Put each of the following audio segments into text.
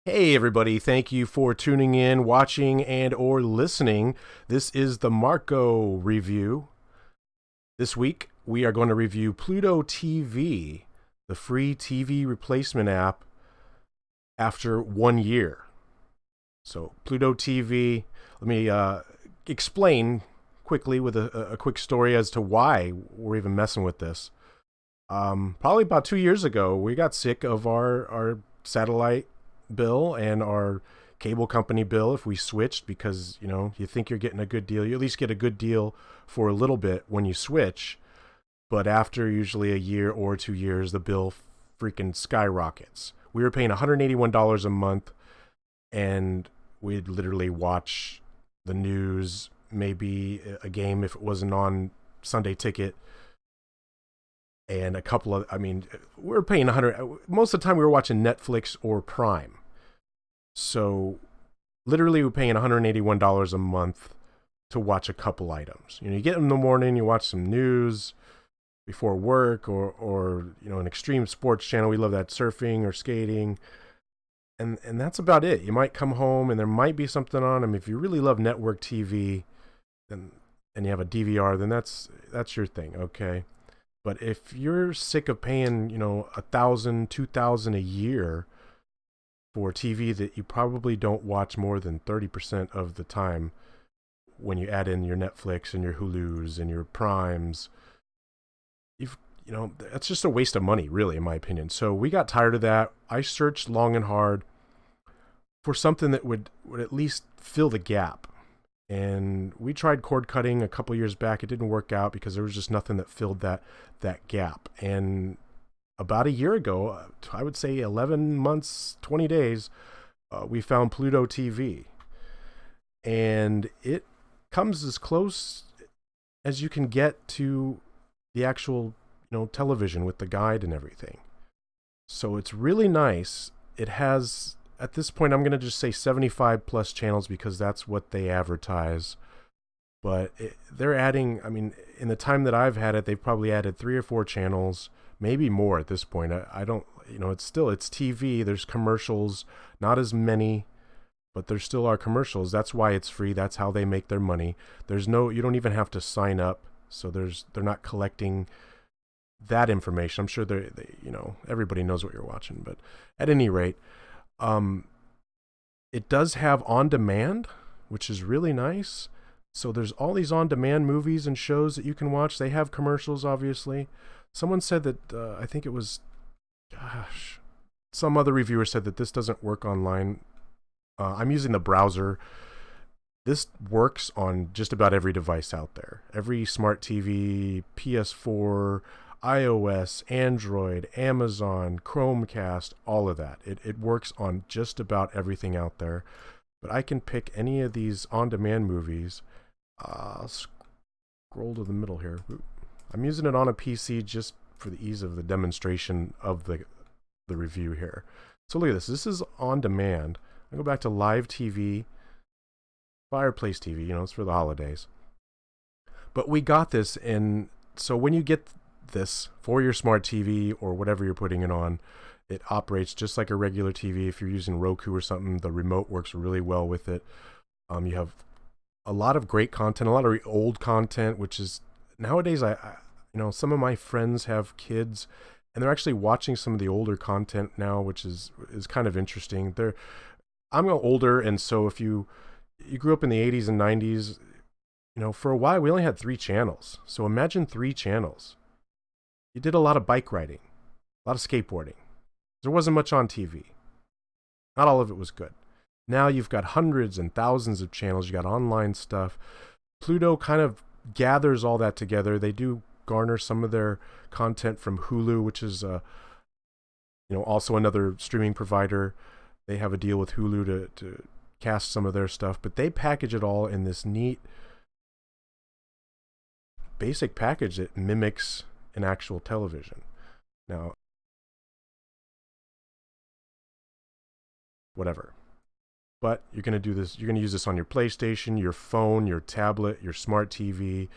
Hey everybody, thank you for tuning in, watching, and or listening. This is the Marco review. This week we are going to review Pluto TV, the free TV replacement app after 1 year. So Pluto TV, let me explain quickly with a quick story as to why we're even messing with this. Probably about 2 years ago, we got sick of our satellite bill and our cable company bill if we switched, because you think you're getting a good deal. You at least get a good deal for a little bit when you switch, but after usually a year or 2 years the bill freaking skyrockets. We were paying $181 a month, and we'd literally watch the news, maybe a game if it wasn't on Sunday Ticket, and a couple of, we were paying 100. Most of the time we were watching Netflix or Prime. So literally we're paying $181 a month to watch a couple items. You get in the morning, you watch some news before work, or an extreme sports channel. We love that, surfing or skating. And that's about it. You might come home and there might be something on. If you really love network TV, then and you have a DVR, then that's your thing, okay? But if you're sick of paying, $1,000, $2,000 a year for TV that you probably don't watch more than 30% of the time, when you add in your Netflix and your Hulus and your Primes, that's just a waste of money, really, in my opinion. So we got tired of that. I searched long and hard for something that would at least fill the gap. And we tried cord cutting a couple years back. It didn't work out because there was just nothing that filled that gap. And about a year ago, I would say 11 months, 20 days, we found Pluto TV. And it comes as close as you can get to the actual, television with the guide and everything. So it's really nice. It has, at this point, I'm going to just say 75 plus channels because that's what they advertise. But they're adding, in the time that I've had it, they've probably added 3 or 4 channels, maybe more at this point. I don't, it's TV. There's commercials, not as many, but there still are commercials. That's why it's free. That's how they make their money. You don't even have to sign up. So they're not collecting that information. I'm sure they everybody knows what you're watching, but at any rate, it does have on demand, which is really nice. So there's all these on demand movies and shows that you can watch. They have commercials, obviously. Someone said that, I think it was, some other reviewer said that this doesn't work online. I'm using the browser. This works on just about every device out there. Every smart TV, PS4, iOS, Android, Amazon, Chromecast, all of that. It works on just about everything out there. But I can pick any of these on-demand movies. Scroll to the middle here. I'm using it on a PC just for the ease of the demonstration of the review here. So look at this. This is on demand. I go back to live TV, fireplace TV. It's for the holidays. But we got this, and so when you get this for your smart TV or whatever you're putting it on, it operates just like a regular TV. If you're using Roku or something, the remote works really well with it. You have a lot of great content, a lot of old content, which is nowadays, some of my friends have kids and they're actually watching some of the older content now, which is kind of interesting. I'm older, and so if you grew up in the 80s and 90s, for a while we only had 3 channels. So imagine 3 channels. You did a lot of bike riding, a lot of skateboarding. There wasn't much on TV. Not all of it was good. Now you've got hundreds and thousands of channels. You got online stuff. Pluto kind of gathers all that together. They do garner some of their content from Hulu, which is also another streaming provider. They have a deal with Hulu to cast some of their stuff, but they package it all in this neat basic package that mimics an actual television. Now, whatever. But you're going to do this. You're going to use this on your PlayStation, your phone, your tablet, your smart TV.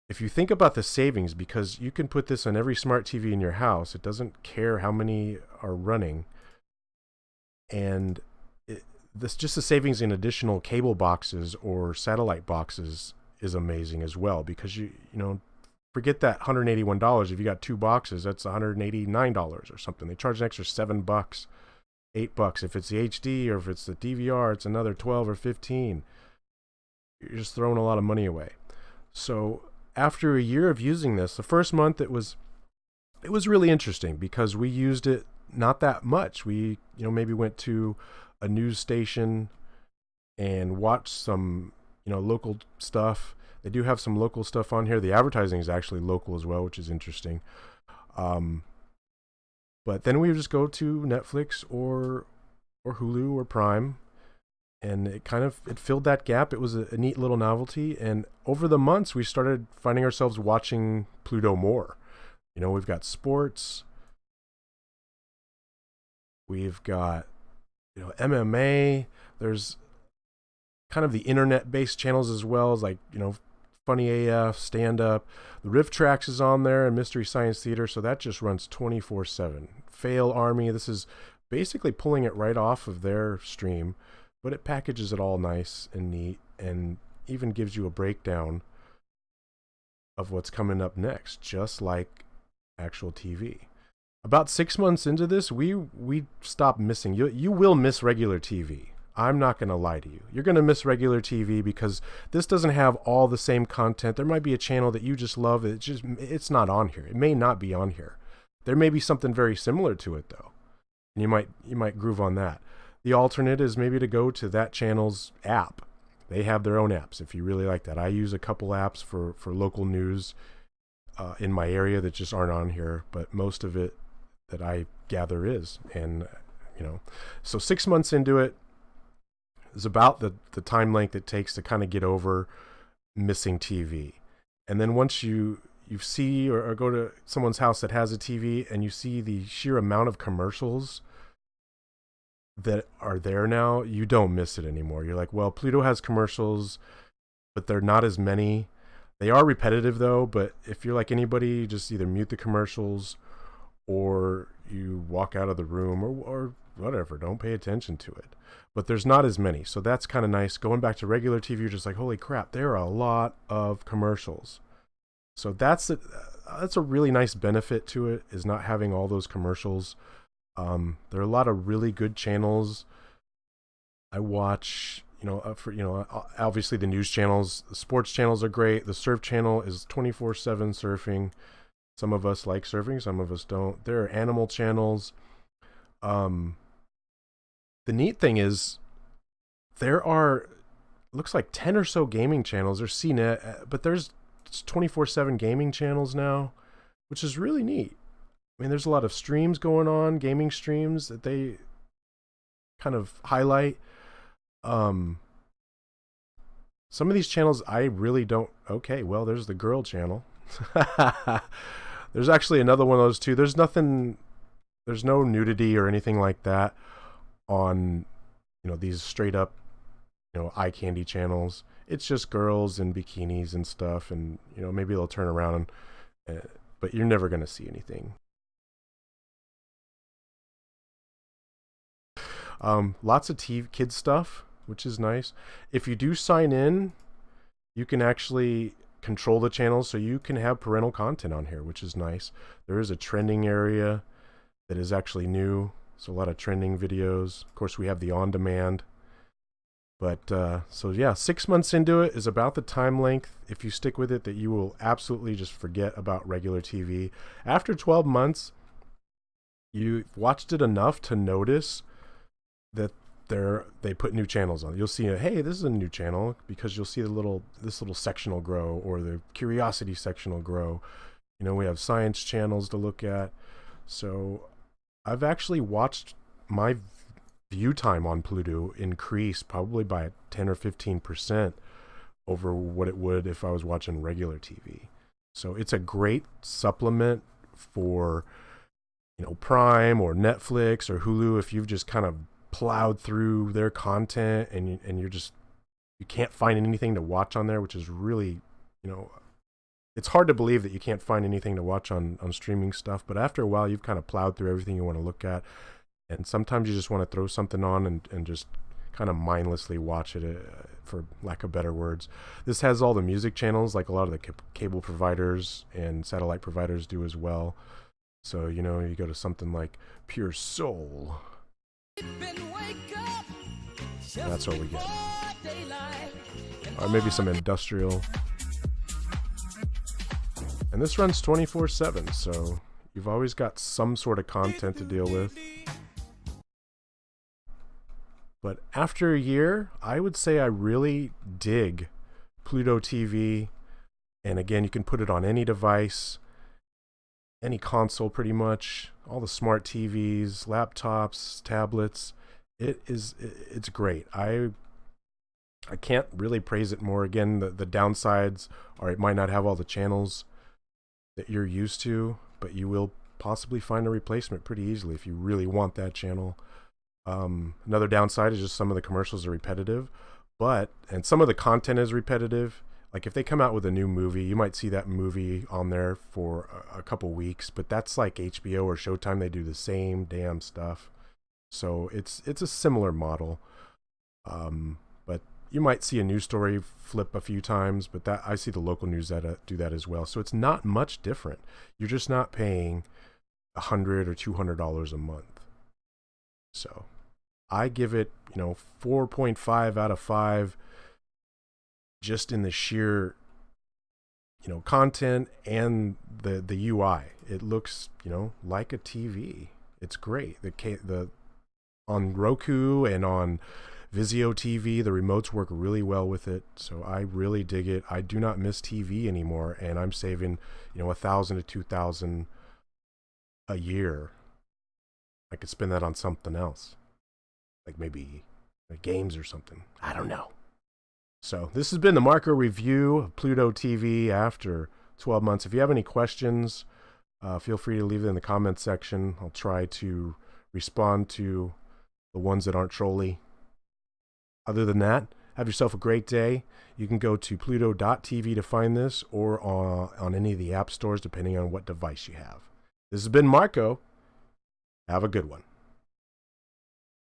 If you think about the savings, because you can put this on every smart TV in your house, it doesn't care how many are running. And this just the savings in additional cable boxes or satellite boxes is amazing as well, because you know, forget that $181. If you got 2 boxes, that's $189 or something. They charge an extra $7, $8. If it's the HD or if it's the DVR, it's another 12 or 15. You're just throwing a lot of money away. So after a year of using this, the first month it was really interesting because we used it not that much. We, you know, maybe went to a news station and watched some, you know, local stuff. They do have some local stuff on here. The advertising is actually local as well, which is interesting. But then we would just go to Netflix or Hulu or Prime, and it filled that gap. It was a neat little novelty. And over the months, we started finding ourselves watching Pluto more. You know, we've got sports. We've got, you know, MMA. There's kind of the internet-based channels as well, as like, you know, Funny AF, Stand Up. The Riff Tracks is on there, and Mystery Science Theater, so that just runs 24/7. Fail Army, this is basically pulling it right off of their stream, but it packages it all nice and neat, and even gives you a breakdown of what's coming up next, just like actual TV. About 6 months into this, we stopped missing. You will miss regular TV. I'm not going to lie to you. You're going to miss regular TV because this doesn't have all the same content. There might be a channel that you just love. It's not on here. It may not be on here. There may be something very similar to it though, and you might groove on that. The alternate is maybe to go to that channel's app. They have their own apps if you really like that. I use a couple apps for local news in my area that just aren't on here, but most of it that I gather is. And you know, so 6 months into it is about the time length it takes to kind of get over missing TV. And then once you see or go to someone's house that has a TV and you see the sheer amount of commercials that are there now, you don't miss it anymore. You're like, well, Pluto has commercials, but they're not as many. They are repetitive though, but if you're like anybody, you just either mute the commercials or you walk out of the room or whatever, don't pay attention to it. But there's not as many, so that's kind of nice. Going back to regular TV, you're just like, holy crap, there are a lot of commercials. So that's a really nice benefit to it, is not having all those commercials. There are a lot of really good channels. I watch, obviously the news channels, the sports channels are great. The surf channel is 24/7 surfing. Some of us like surfing, some of us don't. There are animal channels. The neat thing is there are, looks like 10 or so gaming channels. There's CNET, but there's 24/7 gaming channels now, which is really neat. I mean, there's a lot of streams going on, gaming streams that they kind of highlight. Some of these channels I really don't. Okay, well, there's the girl channel. There's actually another one of those too. There's no nudity or anything like that on, these straight up, eye candy channels. It's just girls in bikinis and stuff, and maybe they'll turn around, but you're never gonna see anything. Lots of kids stuff, which is nice. If you do sign in, you can actually control the channels, so you can have parental content on here, which is nice. There is a trending area that is actually new, so a lot of trending videos. Of course, we have the on-demand. But so yeah, 6 months into it is about the time length, if you stick with it, that you will absolutely just forget about regular TV. After 12 months, you've watched it enough to notice that they put new channels on. You'll see, hey, this is a new channel, because you'll see this little section will grow, or the curiosity section will grow. We have science channels to look at. So I've actually watched my view time on Pluto increase probably by 10 or 15% over what it would if I was watching regular TV. So it's a great supplement for, Prime or Netflix or Hulu, if you've just kind of plowed through their content and you can't find anything to watch on there, which is really, it's hard to believe that you can't find anything to watch on streaming stuff. But after a while, you've kind of plowed through everything you want to look at. And sometimes you just want to throw something on and just kind of mindlessly watch it, for lack of better words. This has all the music channels like a lot of the cable providers and satellite providers do as well. So, you know, you go to something like Pure Soul. That's what we get. Or maybe some industrial. And this runs 24/7, so you've always got some sort of content to deal with. But after a year, I would say I really dig Pluto TV. And again, you can put it on any device, any console pretty much, all the smart TVs, laptops, tablets. It's great. I can't really praise it more. Again, the downsides are it might not have all the channels that you're used to, but you will possibly find a replacement pretty easily if you really want that channel. Another downside is just some of the commercials are repetitive, and some of the content is repetitive. Like if they come out with a new movie, you might see that movie on there for a couple weeks, but that's like HBO or Showtime. They do the same damn stuff. So it's a similar model. But you might see a news story flip a few times, but that I see the local news that do that as well. So it's not much different. You're just not paying $100 or $200 a month. So I give it, 4.5 out of 5, just in the sheer, content and the UI. It looks, like a TV. It's great. The on Roku and on Vizio TV, the remotes work really well with it. So I really dig it. I do not miss TV anymore, and I'm saving, $1,000 to $2,000 a year. I could spend that on something else, like maybe games or something. I don't know. So this has been the Marco review of Pluto TV after 12 months. If you have any questions, feel free to leave it in the comments section. I'll try to respond to the ones that aren't trolly. Other than that, have yourself a great day. You can go to Pluto.tv to find this, or on any of the app stores, depending on what device you have. This has been Marco. Have a good one.